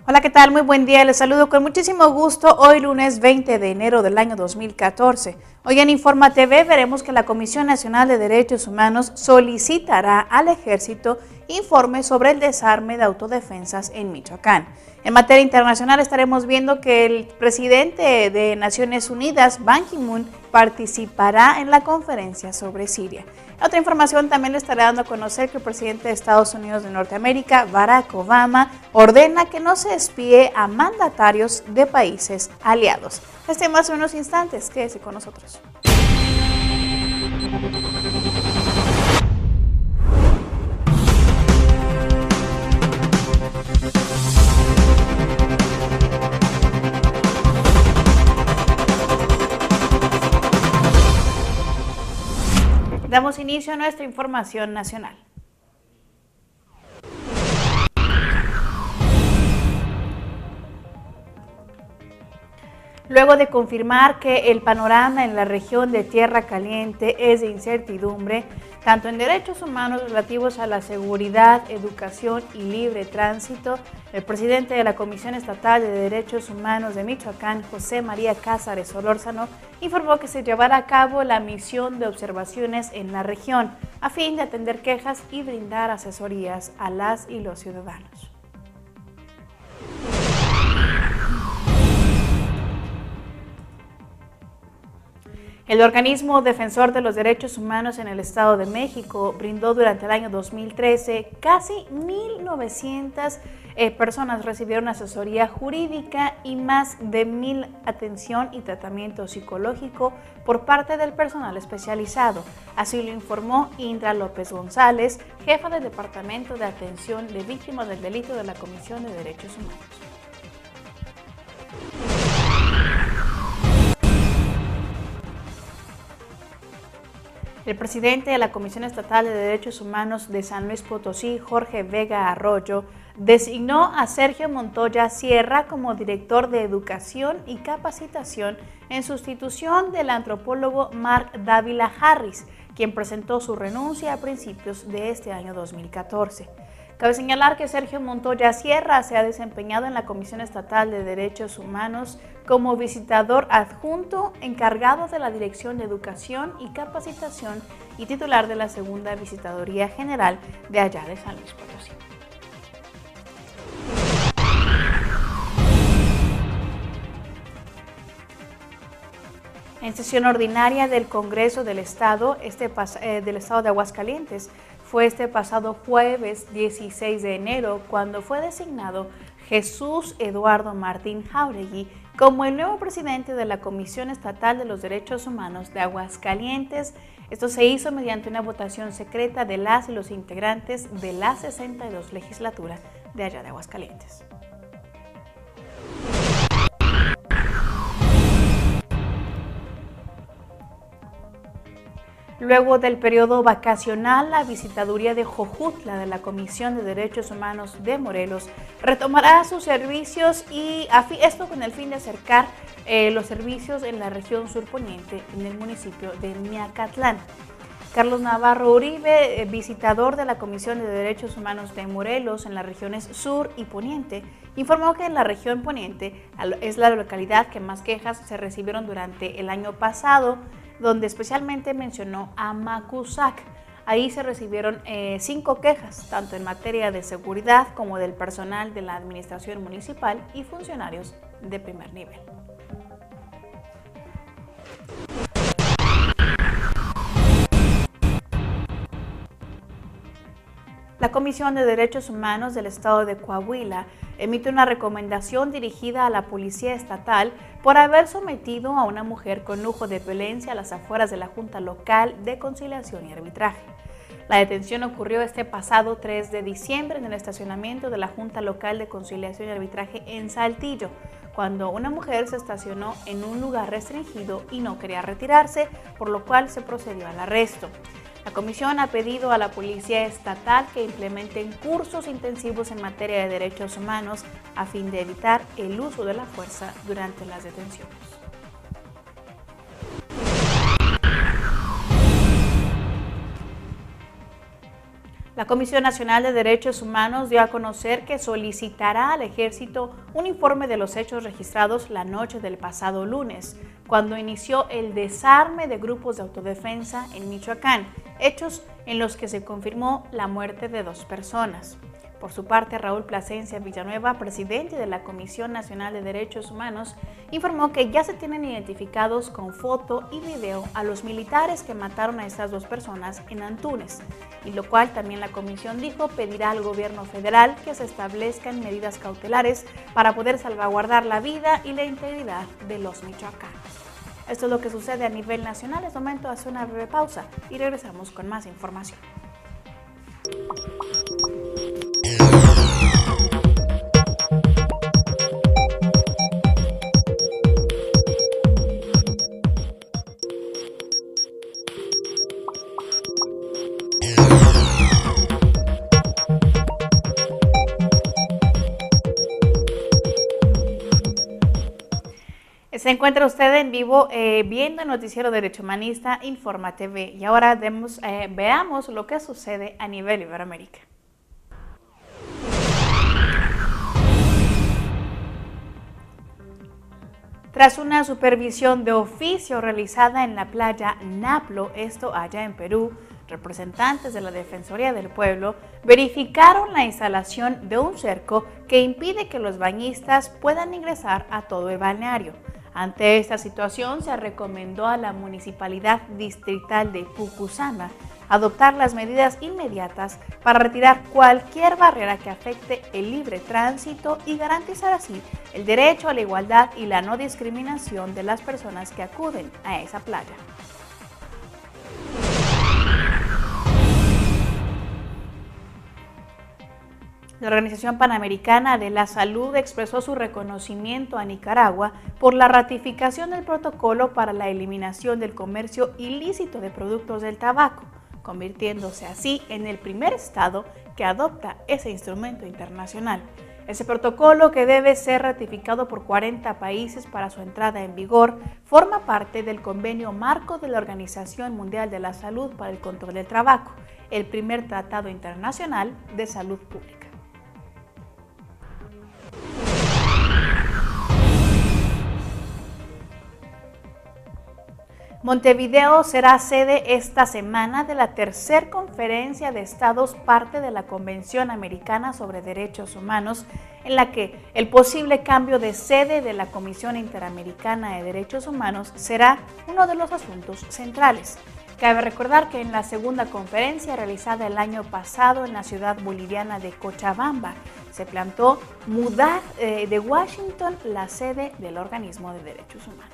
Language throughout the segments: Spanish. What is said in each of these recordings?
Hola, ¿qué tal? Muy buen día. Les saludo con muchísimo gusto hoy lunes 20 de enero del año 2014. Hoy en Informa TV veremos que la Comisión Nacional de Derechos Humanos solicitará al Ejército informes sobre el desarme de autodefensas en Michoacán. En materia internacional estaremos viendo que el presidente de Naciones Unidas, Ban Ki-moon, participará en la conferencia sobre Siria. Otra información también le estaré dando a conocer que el presidente de Estados Unidos de Norteamérica, Barack Obama, ordena que no se espíe a mandatarios de países aliados. Este más en unos instantes, quédese con nosotros. Damos inicio a nuestra información nacional. Luego de confirmar que el panorama en la región de Tierra Caliente es de incertidumbre, tanto en derechos humanos relativos a la seguridad, educación y libre tránsito, el presidente de la Comisión Estatal de Derechos Humanos de Michoacán, José María Cázares Solórzano, informó que se llevará a cabo la misión de observaciones en la región, a fin de atender quejas y brindar asesorías a las y los ciudadanos. El organismo defensor de los derechos humanos en el Estado de México brindó durante el año 2013 casi 1,900 personas recibieron asesoría jurídica y más de 1,000 atención y tratamiento psicológico por parte del personal especializado. Así lo informó Indra López González, jefa del Departamento de Atención de Víctimas del Delito de la Comisión de Derechos Humanos. El presidente de la Comisión Estatal de Derechos Humanos de San Luis Potosí, Jorge Vega Arroyo, designó a Sergio Montoya Sierra como director de Educación y Capacitación en sustitución del antropólogo Mark Dávila Harris, quien presentó su renuncia a principios de este año 2014. Cabe señalar que Sergio Montoya Sierra se ha desempeñado en la Comisión Estatal de Derechos Humanos como visitador adjunto encargado de la Dirección de Educación y Capacitación y titular de la Segunda Visitaduría General de allá de San Luis Potosí. En sesión ordinaria del Congreso del Estado, del Estado de Aguascalientes, fue este pasado jueves 16 de enero cuando fue designado Jesús Eduardo Martín Jáuregui como el nuevo presidente de la Comisión Estatal de los Derechos Humanos de Aguascalientes. Esto se hizo mediante una votación secreta de las y los integrantes de la 62 legislatura de allá de Aguascalientes. Luego del periodo vacacional, la visitaduría de Jojutla de la Comisión de Derechos Humanos de Morelos retomará sus servicios y esto con el fin de acercar los servicios en la región surponiente, en el municipio de Miacatlán. Carlos Navarro Uribe, visitador de la Comisión de Derechos Humanos de Morelos en las regiones sur y poniente, informó que en la región poniente es la localidad que más quejas se recibieron durante el año pasado, donde especialmente mencionó a Macusac. Ahí se recibieron 5 quejas, tanto en materia de seguridad como del personal de la administración municipal y funcionarios de primer nivel. La Comisión de Derechos Humanos del Estado de Coahuila emite una recomendación dirigida a la Policía Estatal por haber sometido a una mujer con lujo de violencia a las afueras de la Junta Local de Conciliación y Arbitraje. La detención ocurrió este pasado 3 de diciembre en el estacionamiento de la Junta Local de Conciliación y Arbitraje en Saltillo, cuando una mujer se estacionó en un lugar restringido y no quería retirarse, por lo cual se procedió al arresto. La comisión ha pedido a la Policía Estatal que implementen cursos intensivos en materia de derechos humanos a fin de evitar el uso de la fuerza durante las detenciones. La Comisión Nacional de Derechos Humanos dio a conocer que solicitará al Ejército un informe de los hechos registrados la noche del pasado lunes, cuando inició el desarme de grupos de autodefensa en Michoacán, hechos en los que se confirmó la muerte de 2 personas. Por su parte, Raúl Plasencia Villanueva, presidente de la Comisión Nacional de Derechos Humanos, informó que ya se tienen identificados con foto y video a los militares que mataron a estas 2 personas en Antunes, y lo cual también la comisión dijo pedirá al gobierno federal que se establezcan medidas cautelares para poder salvaguardar la vida y la integridad de los michoacanos. Esto es lo que sucede a nivel nacional. Es momento de hacer una breve pausa y regresamos con más información. Se encuentra usted en vivo viendo el noticiero Derecho Humanista Informa TV y ahora veamos lo que sucede a nivel Iberoamérica. Tras una supervisión de oficio realizada en la playa Naplo, esto allá en Perú, representantes de la Defensoría del Pueblo verificaron la instalación de un cerco que impide que los bañistas puedan ingresar a todo el balneario. Ante esta situación, se recomendó a la Municipalidad Distrital de Pucusama adoptar las medidas inmediatas para retirar cualquier barrera que afecte el libre tránsito y garantizar así el derecho a la igualdad y la no discriminación de las personas que acuden a esa playa. La Organización Panamericana de la Salud expresó su reconocimiento a Nicaragua por la ratificación del protocolo para la eliminación del comercio ilícito de productos del tabaco, convirtiéndose así en el primer estado que adopta ese instrumento internacional. Ese protocolo, que debe ser ratificado por 40 países para su entrada en vigor, forma parte del Convenio Marco de la Organización Mundial de la Salud para el Control del Tabaco, el primer tratado internacional de salud pública. Montevideo será sede esta semana de la tercera conferencia de estados parte de la Convención Americana sobre Derechos Humanos, en la que el posible cambio de sede de la Comisión Interamericana de Derechos Humanos será uno de los asuntos centrales. Cabe recordar que en la segunda conferencia realizada el año pasado en la ciudad boliviana de Cochabamba, se planteó mudar de Washington la sede del organismo de derechos humanos.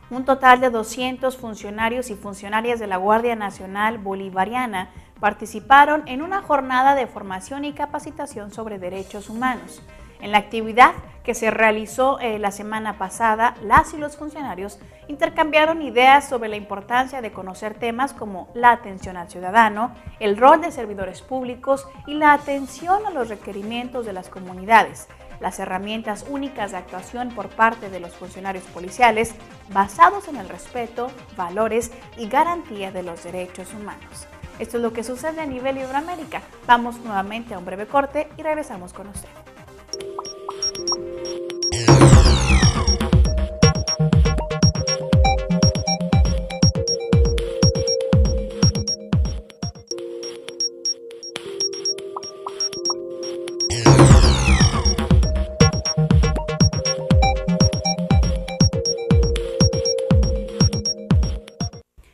Un total de 200 funcionarios y funcionarias de la Guardia Nacional Bolivariana participaron en una jornada de formación y capacitación sobre derechos humanos. En la actividad que se realizó la semana pasada, las y los funcionarios intercambiaron ideas sobre la importancia de conocer temas como la atención al ciudadano, el rol de servidores públicos y la atención a los requerimientos de las comunidades, las herramientas únicas de actuación por parte de los funcionarios policiales basados en el respeto, valores y garantía de los derechos humanos. Esto es lo que sucede a nivel Iberoamérica. Vamos nuevamente a un breve corte y regresamos con usted.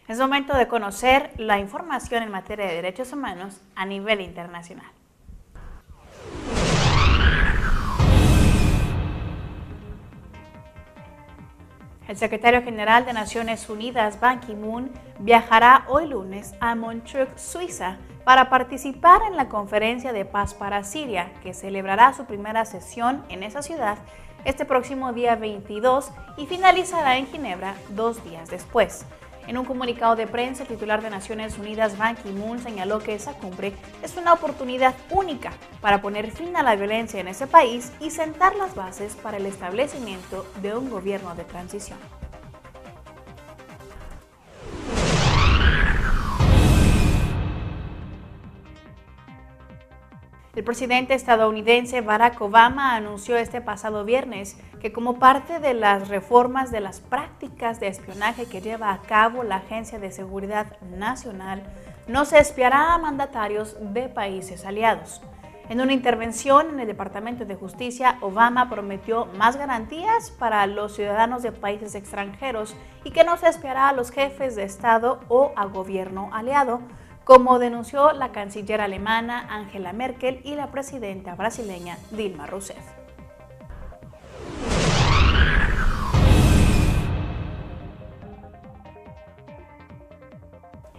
Es momento de conocer la información en materia de derechos humanos a nivel internacional. El secretario general de Naciones Unidas, Ban Ki-moon, viajará hoy lunes a Montreux, Suiza, para participar en la Conferencia de Paz para Siria, que celebrará su primera sesión en esa ciudad este próximo día 22 y finalizará en Ginebra 2 días después. En un comunicado de prensa, el titular de Naciones Unidas, Ban Ki-moon, señaló que esa cumbre es una oportunidad única para poner fin a la violencia en ese país y sentar las bases para el establecimiento de un gobierno de transición. El presidente estadounidense Barack Obama anunció este pasado viernes que como parte de las reformas de las prácticas de espionaje que lleva a cabo la Agencia de Seguridad Nacional, no se espiará a mandatarios de países aliados. En una intervención en el Departamento de Justicia, Obama prometió más garantías para los ciudadanos de países extranjeros y que no se espiará a los jefes de Estado o a gobierno aliado, como denunció la canciller alemana Angela Merkel y la presidenta brasileña Dilma Rousseff.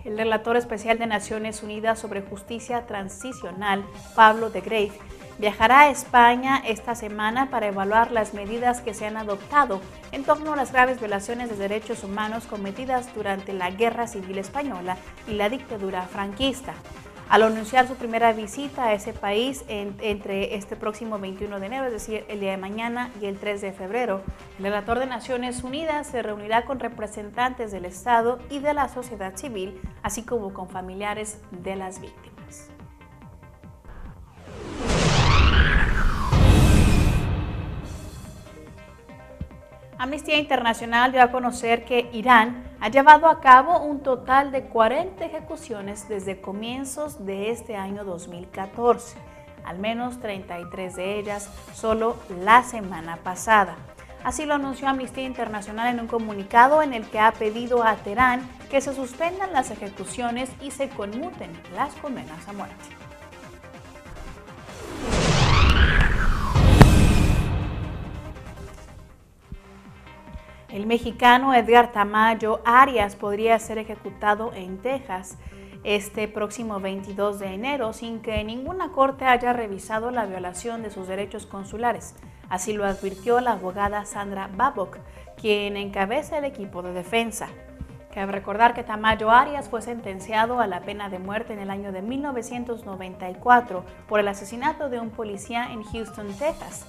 El relator especial de Naciones Unidas sobre Justicia Transicional, Pablo de Greiff, viajará a España esta semana para evaluar las medidas que se han adoptado en torno a las graves violaciones de derechos humanos cometidas durante la Guerra Civil Española y la dictadura franquista. Al anunciar su primera visita a ese país entre este próximo 21 de enero, es decir, el día de mañana, y el 3 de febrero, el relator de Naciones Unidas se reunirá con representantes del Estado y de la sociedad civil, así como con familiares de las víctimas. Amnistía Internacional dio a conocer que Irán ha llevado a cabo un total de 40 ejecuciones desde comienzos de este año 2014, al menos 33 de ellas solo la semana pasada. Así lo anunció Amnistía Internacional en un comunicado en el que ha pedido a Teherán que se suspendan las ejecuciones y se conmuten las condenas a muerte. El mexicano Edgar Tamayo Arias podría ser ejecutado en Texas este próximo 22 de enero sin que ninguna corte haya revisado la violación de sus derechos consulares. Así lo advirtió la abogada Sandra Babcock, quien encabeza el equipo de defensa. Cabe recordar que Tamayo Arias fue sentenciado a la pena de muerte en el año de 1994 por el asesinato de un policía en Houston, Texas.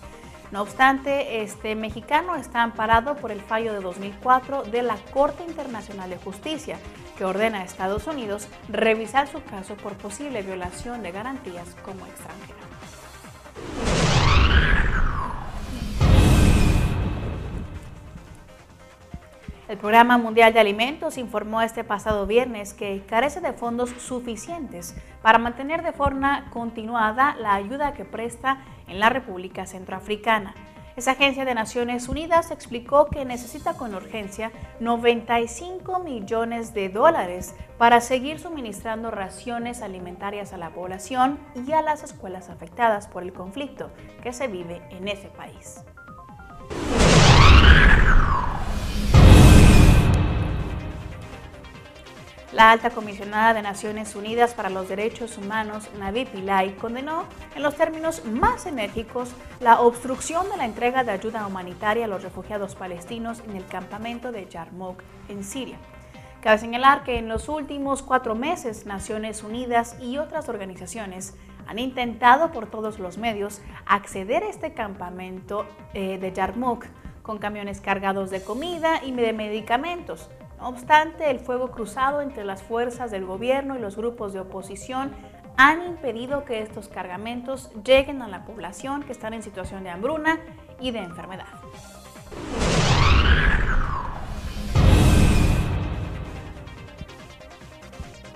No obstante, este mexicano está amparado por el fallo de 2004 de la Corte Internacional de Justicia, que ordena a Estados Unidos revisar su caso por posible violación de garantías como extranjero. El Programa Mundial de Alimentos informó este pasado viernes que carece de fondos suficientes para mantener de forma continuada la ayuda que presta en la República Centroafricana. Esa agencia de Naciones Unidas explicó que necesita con urgencia $95 millones para seguir suministrando raciones alimentarias a la población y a las escuelas afectadas por el conflicto que se vive en ese país. La alta comisionada de Naciones Unidas para los Derechos Humanos, Navi Pillay, condenó en los términos más enérgicos la obstrucción de la entrega de ayuda humanitaria a los refugiados palestinos en el campamento de Yarmouk, en Siria. Cabe señalar que en los últimos 4 meses, Naciones Unidas y otras organizaciones han intentado por todos los medios acceder a este campamento de Yarmouk con camiones cargados de comida y de medicamentos. No obstante, el fuego cruzado entre las fuerzas del gobierno y los grupos de oposición han impedido que estos cargamentos lleguen a la población que están en situación de hambruna y de enfermedad.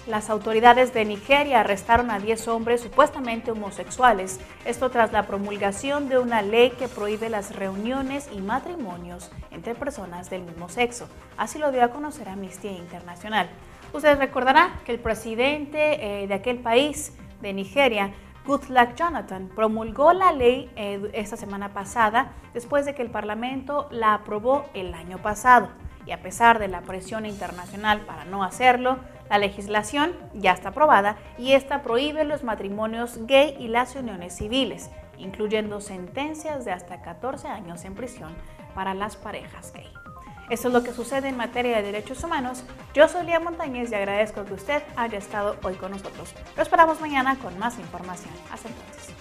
Las autoridades de Nigeria arrestaron a 10 hombres supuestamente homosexuales, esto tras la promulgación de una ley que prohíbe las reuniones y matrimonios entre personas del mismo sexo. Así lo dio a conocer Amnistía Internacional. Ustedes recordarán que el presidente de aquel país, de Nigeria, Goodluck Jonathan, promulgó la ley esta semana pasada después de que el Parlamento la aprobó el año pasado. Y a pesar de la presión internacional para no hacerlo, la legislación ya está aprobada y esta prohíbe los matrimonios gay y las uniones civiles, incluyendo sentencias de hasta 14 años en prisión para las parejas gay. Esto es lo que sucede en materia de derechos humanos. Yo soy Lía Montañez y agradezco que usted haya estado hoy con nosotros. Lo esperamos mañana con más información. Hasta entonces.